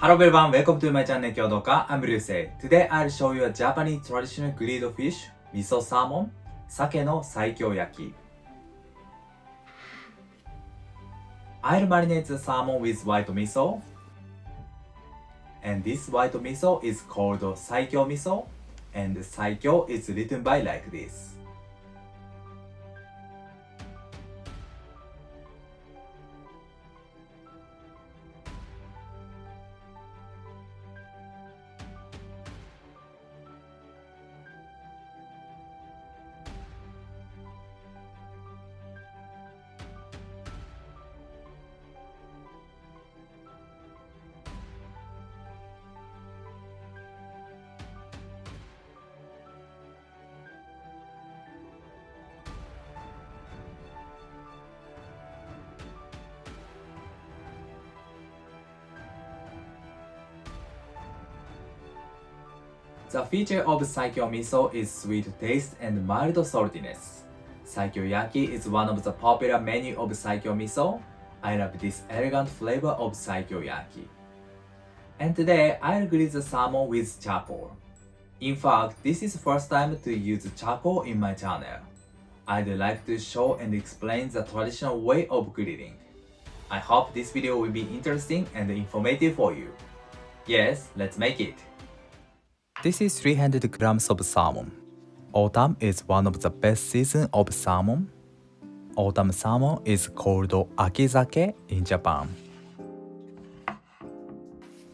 Hello everyone, welcome to my channel 共同家 I'm Ryusei. Today I'll show you a Japanese traditional grilled fish, miso salmon, 鮭の西京焼き. I'll marinate the salmon with white miso. And this white miso is called Saikyo miso. And Saikyo is written by like this. The feature of Saikyo miso is sweet taste and mild saltiness. Saikyo yaki is one of the popular menu of Saikyo miso. I love this elegant flavor of Saikyo yaki. And today I'll grill the salmon with charcoal. In fact, this is first time to use charcoal in my channel. I'd like to show and explain the traditional way of grilling. I hope this video will be interesting and informative for you. Yes, let's make it. This is 300 grams of salmon. Autumn is one of the best seasons of salmon. Autumn salmon is called akizake in Japan.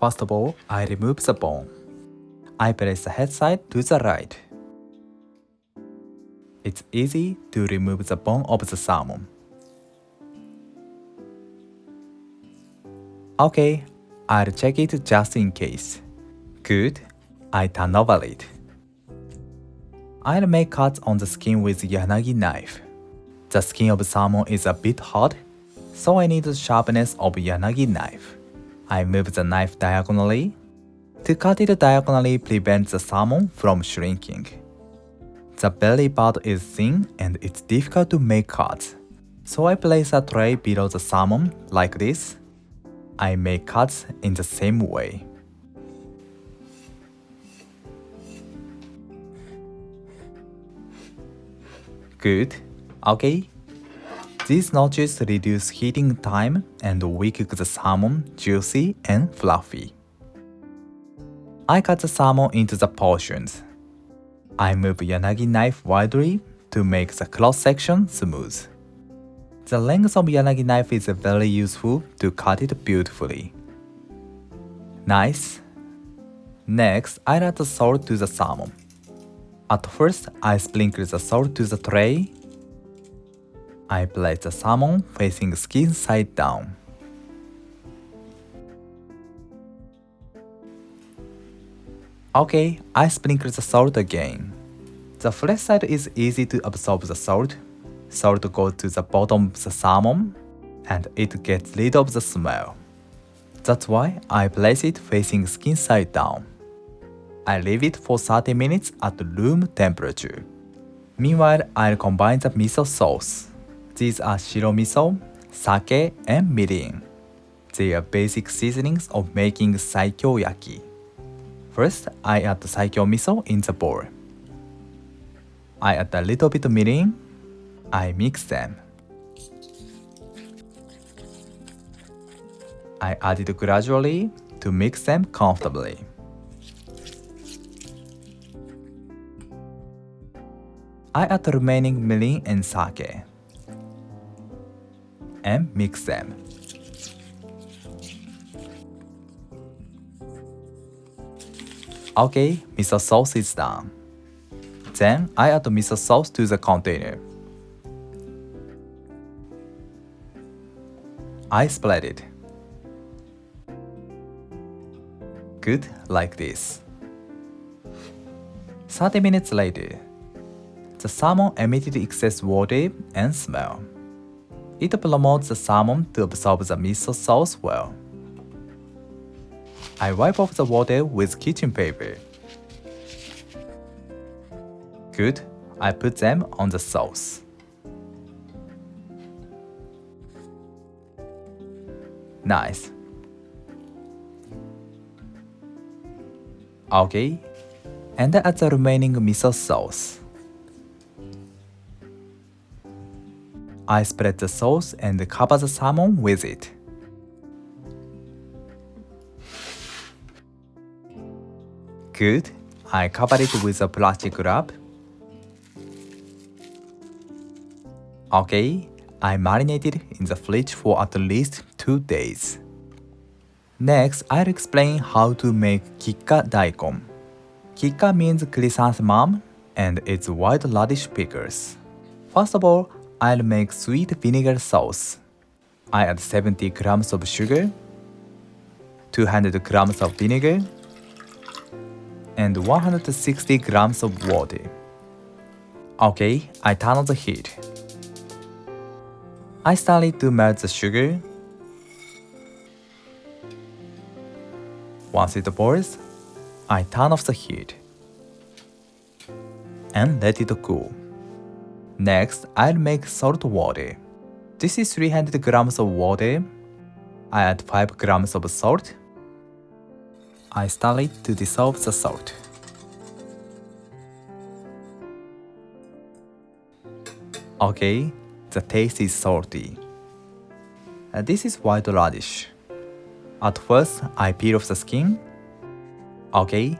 First of all, I remove the bone. I place the head side to the right. It's easy to remove the bone of the salmon. Okay, I'll check it just in case. Good. I turn over it. I'll make cuts on the skin with yanagi knife. The skin of salmon is a bit hard, so I need the sharpness of yanagi knife. I move the knife diagonally. To cut it diagonally prevents the salmon from shrinking. The belly part is thin and it's difficult to make cuts, so I place a tray below the salmon like this. I make cuts in the same way. Good. Okay. These notches reduce heating time and make the salmon juicy and fluffy. I cut the salmon into the portions. I move yanagi knife widely to make the cross section smooth. The length of yanagi knife is very useful to cut it beautifully. Nice. Next, I add the salt to the salmon. At first, I sprinkle the salt to the tray. I place the salmon facing skin side down. Okay, I sprinkle the salt again. The flesh side is easy to absorb the salt. Salt goes to the bottom of the salmon, and it gets rid of the smell. That's why I place it facing skin side down. I leave it for 30 minutes at room temperature. Meanwhile, I'll combine the miso sauce. These are Shiro miso, sake, and Mirin. They are basic seasonings of making Saikyo yaki. First, I add the Saikyo miso in the bowl. I add a little bit of Mirin. I mix them. I add it gradually to mix them comfortably. I add the remaining mirin and sake and mix them. Okay, miso sauce is done. Then I add the miso sauce to the container. I spread it. Good, like this. 30 minutes later, the salmon emitted excess water and smell. It promotes the salmon to absorb the miso sauce well. I wipe off the water with kitchen paper. Good, I put them on the sauce. Nice. Okay, and add the remaining miso sauce. I spread the sauce and cover the salmon with it. Good. I cover it with a plastic wrap. Okay, I marinated in the fridge for at least 2 days. Next, I'll explain how to make Kikka daikon. Kikka means chrysanthemum and it's white radish pickles. First of all, I'll make sweet vinegar sauce. I add 70 grams of sugar, 200 grams of vinegar, and 160 grams of water. Okay, I turn on the heat. I started to melt the sugar. Once it boils, I turn off the heat and let it cool. Next, I'll make salt water. This is 300 grams of water. I add 5 grams of salt. I started to dissolve the salt. Okay, the taste is salty. This is white radish. At first, I peel off the skin. Okay,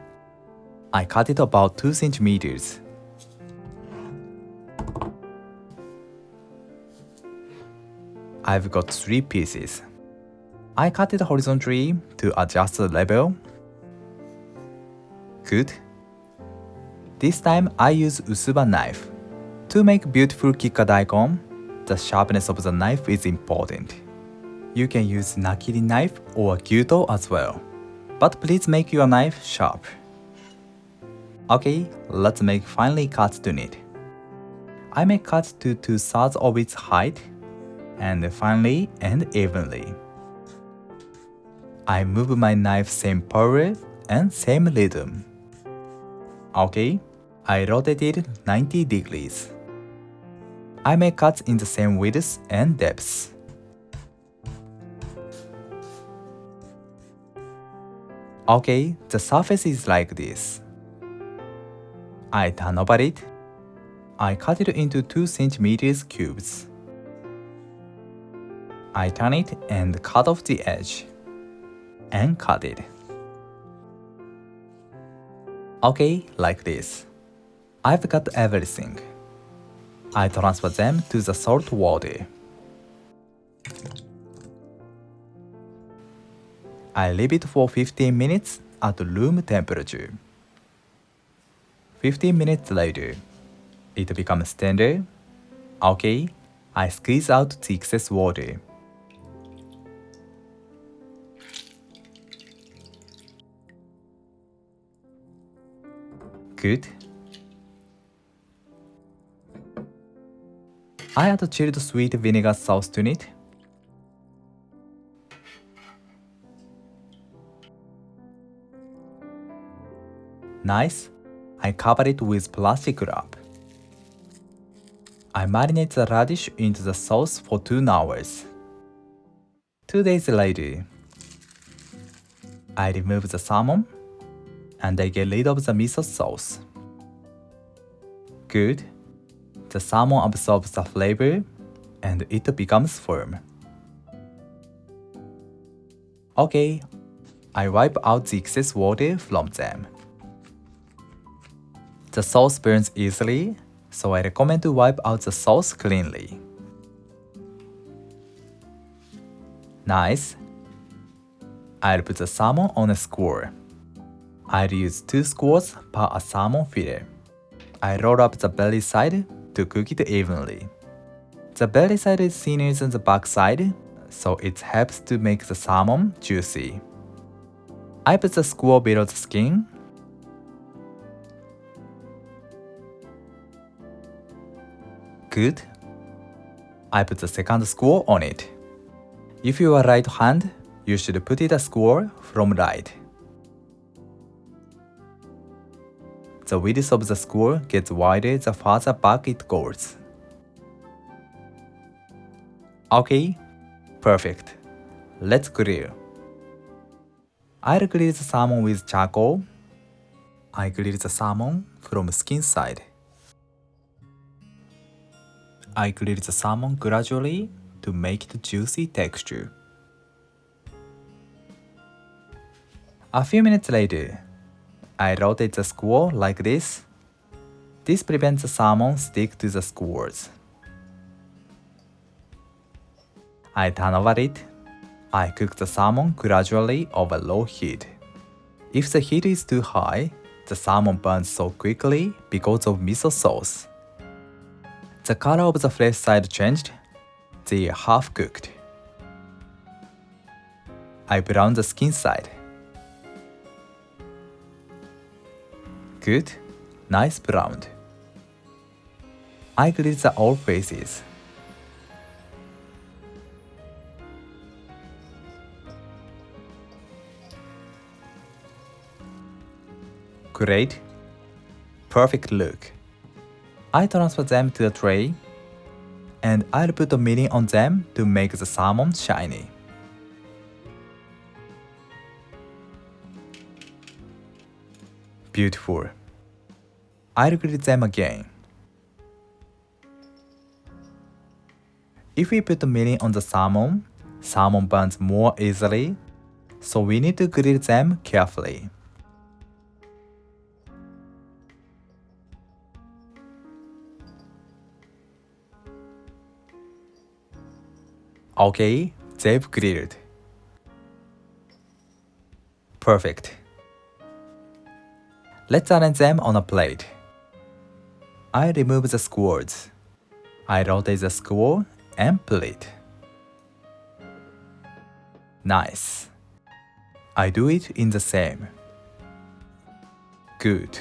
I cut it about 2 centimeters. I've got 3 pieces. I cut it horizontally to adjust the level. Good. This time I use usuba knife. To make beautiful Kikka daikon, the sharpness of the knife is important. You can use nakiri knife or gyuto as well, but please make your knife sharp. Okay, let's make finely cuts to it. I make cuts to 2/3 of its height, and finely and evenly. I move my knife same power and same rhythm. Okay, I rotate it 90 degrees. I make cuts in the same width and depths. Okay, the surface is like this. I turn over it. I cut it into 2 centimeters cubes. I turn it and cut off the edge. And cut it. Okay, like this. I've got everything. I transfer them to the salt water. I leave it for 15 minutes at room temperature. 15 minutes later, it becomes tender. Okay, I squeeze out the excess water. Good. I add chilled sweet vinegar sauce to it. Nice. I cover it with plastic wrap. I marinate the radish into the sauce for 2 hours. 2 days later, I remove the salmon and I get rid of the miso sauce. Good. The salmon absorbs the flavor and it becomes firm. Okay, I wipe out the excess water from them. The sauce burns easily, so I recommend to wipe out the sauce cleanly. Nice. I'll put the salmon on a skewer. I'll use 2 skewers per a salmon fillet. I roll up the belly side to cook it evenly. The belly side is thinner than the back side, so it helps to make the salmon juicy. I put the skewer below the skin. Good. I put the second skewer on it. If you are right hand, you should put it a skewer from right. The width of the skewer gets wider the farther back it goes. Okay, perfect. Let's grill. I'll grill the salmon with charcoal. I grill the salmon from skin side. I grill the salmon gradually to make it juicy texture. A few minutes later, I rotate the skewer like this. This prevents the salmon stick to the skewers. I turn over it. I cook the salmon gradually over low heat. If the heat is too high, the salmon burns so quickly because of miso sauce. The color of the flesh side changed. They are half cooked. I brown the skin side. Good, nice browned. I grill the all faces. Great, perfect look. I transfer them to the tray, and I'll put a mirin on them to make the salmon shiny. Beautiful. I'll grill them again. If we put mirin on the salmon burns more easily, so we need to grill them carefully. Okay, they've grilled. Perfect. Let's arrange them on a plate. I remove the skewers. I rotate the skewer and pull it. Nice. I do it in the same. Good.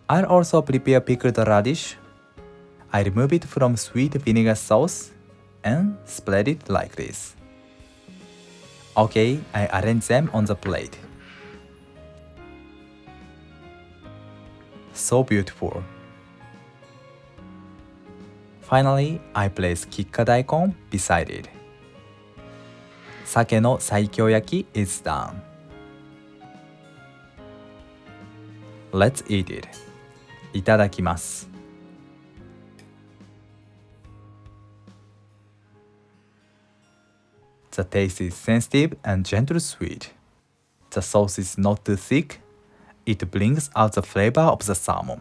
I'll also prepare pickled radish. I remove it from sweet vinegar sauce and spread it like this. Okay, I arrange them on the plate. So beautiful. Finally, I place Kikka daikon beside it. Sake no Saikyo yaki is done. Let's eat it. いただきます。The taste is sensitive and gentle sweet. The sauce is not too thick. It brings out the flavor of the salmon.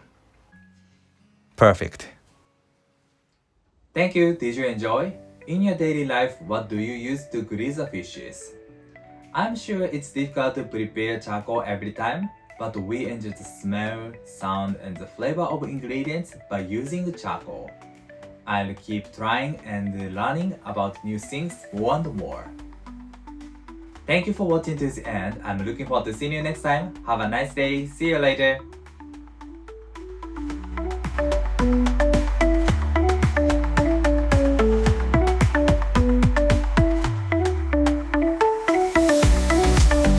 Perfect. Thank you. Did you enjoy? In your daily life, what do you use to grill the fishes? I'm sure it's difficult to prepare charcoal every time, but we enjoy the smell, sound, and the flavor of ingredients by using charcoal. I'll keep trying and learning about new things more and more. Thank you for watching to the end. I'm looking forward to seeing you next time. Have a nice day. See you later.